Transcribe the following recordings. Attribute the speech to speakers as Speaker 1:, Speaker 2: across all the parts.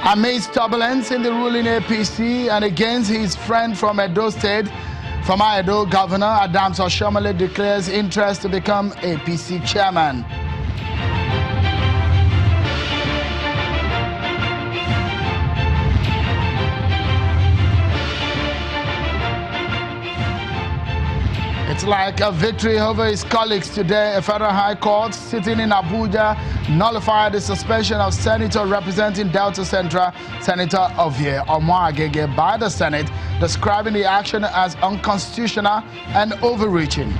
Speaker 1: Amidst turbulence in the ruling APC and against his friend from Edo State, former Edo Governor Adams Oshiomhole declares interest to become APC chairman. It's like a victory over his colleagues today. A federal high court sitting in Abuja nullified the suspension of Senator representing Delta Central, Senator Adeyeye Omo-Agege, by the Senate, describing the action as unconstitutional and overreaching.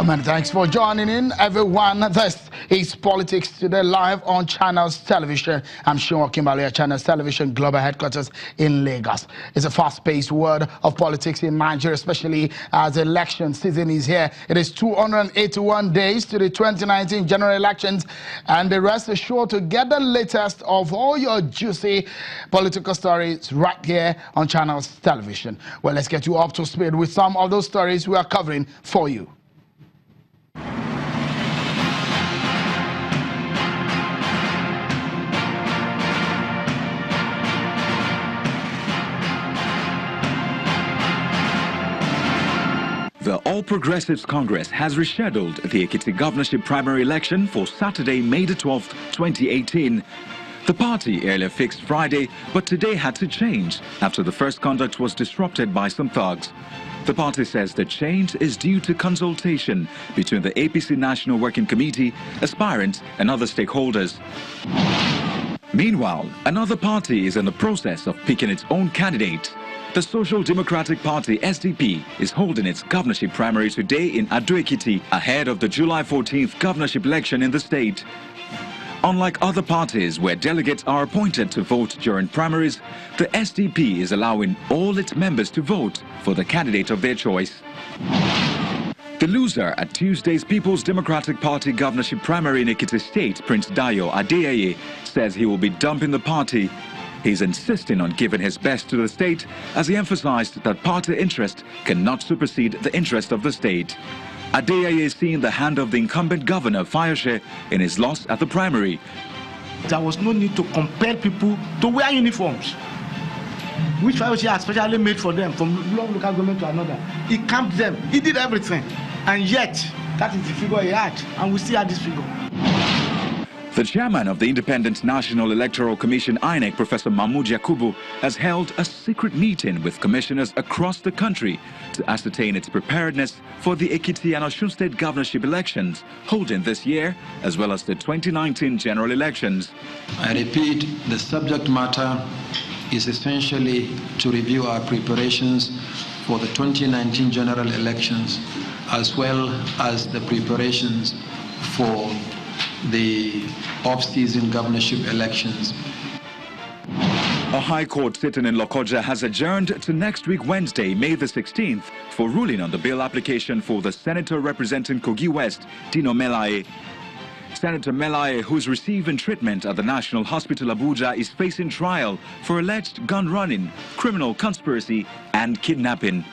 Speaker 1: Many thanks for joining in, everyone. This is Politics Today live on Channels Television. I'm Sean Kimberley at Channels Television Global Headquarters in Lagos. It's a fast-paced world of politics in Nigeria, especially as election season is here. It is 281 days to the 2019 general elections, and the rest is sure to get the latest of all your juicy political stories right here on Channels Television. Well, let's get you up to speed with some of those stories we are covering for you.
Speaker 2: The All Progressives Congress has rescheduled the Ekiti governorship primary election for Saturday, May the 12th, 2018. The party earlier fixed Friday, but today had to change after the first conduct was disrupted by some thugs. The party says the change is due to consultation between the APC National Working Committee, aspirants and other stakeholders. Meanwhile, another party is in the process of picking its own candidate. The Social Democratic Party, SDP, is holding its governorship primary today in Ado-Ekiti ahead of the July 14th governorship election in the state. Unlike other parties where delegates are appointed to vote during primaries, the SDP is allowing all its members to vote for the candidate of their choice. The loser at Tuesday's People's Democratic Party governorship primary in Ekiti State, Prince Dayo Adeyeye, says he will be dumping the party. He's insisting on giving his best to the state, as he emphasized that party interest cannot supersede the interest of the state. Adeyeye is seeing the hand of the incumbent governor, Fayose, in his loss at the primary.
Speaker 3: There was no need to compel people to wear uniforms, which Fayose had specially made for them from one local government to another. He camped them, he did everything, and yet that is the figure he had, and we still have this figure.
Speaker 2: The chairman of the Independent National Electoral Commission, INEC, Professor Mahmood Yakubu, has held a secret meeting with commissioners across the country to ascertain its preparedness for the Ekiti and Osun State governorship elections holding this year, as well as the 2019 general elections.
Speaker 4: I repeat, the subject matter is essentially to review our preparations for the 2019 general elections, as well as the preparations for the off-season governorship elections.
Speaker 2: A high court sitting in Lokoja has adjourned to next week Wednesday, May the 16th, for ruling on the bail application for the senator representing Kogi West, Dino Melaye. Senator Melaye, who's receiving treatment at the National Hospital Abuja, is facing trial for alleged gun running, criminal conspiracy and kidnapping.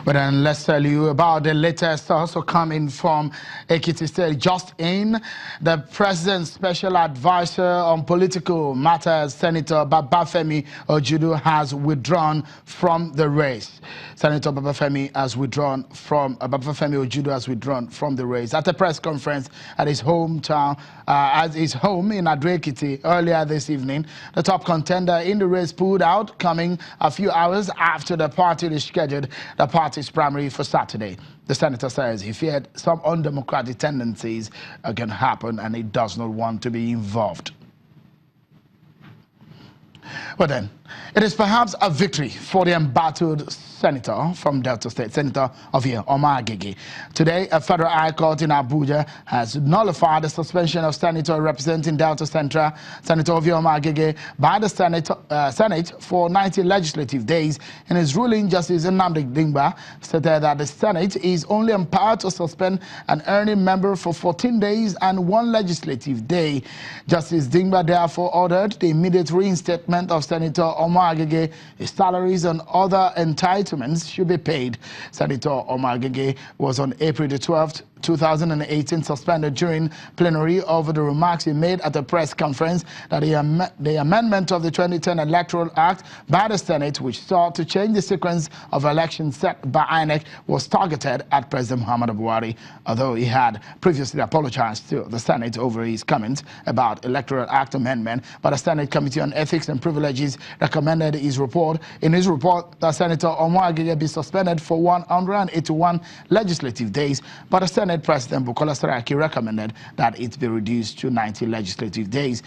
Speaker 1: But then let's tell you about the latest also coming from Ekiti State. Just in, the President's Special Advisor on Political Matters, Senator Babafemi Ojudu, has withdrawn from the race. Senator Babafemi Ojudu has withdrawn from the race. At a press conference at his hometown, at his home in Ado-Ekiti earlier this evening, the top contender in the race pulled out, coming a few hours after the party rescheduled the party's primary for Saturday. The senator says he feared some undemocratic tendencies can happen and he does not want to be involved. But then, It is perhaps a victory for the embattled senator from Delta State, Senator of here, Omo-Agege. Today, a federal high court in Abuja has nullified the suspension of senator representing Delta Central, Senator of Omo-Agege, by the Senate for 90 legislative days. In his ruling, Justice Nnamdi Dingba stated that the Senate is only empowered to suspend an earning member for 14 days and 1 legislative day. Justice Dingba therefore ordered the immediate reinstatement of Senator Omo-Agege. His salaries and other entitlements should be paid. Senator Omo-Agege was on April the 12th, 2018 suspended during plenary over the remarks he made at a press conference that the amendment of the 2010 Electoral Act by the Senate, which sought to change the sequence of elections set by INEC, was targeted at President Muhammadu Buhari. Although he had previously apologized to the Senate over his comments about Electoral Act amendment, but the Senate Committee on Ethics and Privileges recommended his report. In his report, that Senator Omo-Agege be suspended for 181 legislative days, but the Senate President Bukola Saraki recommended that it be reduced to 90 legislative days.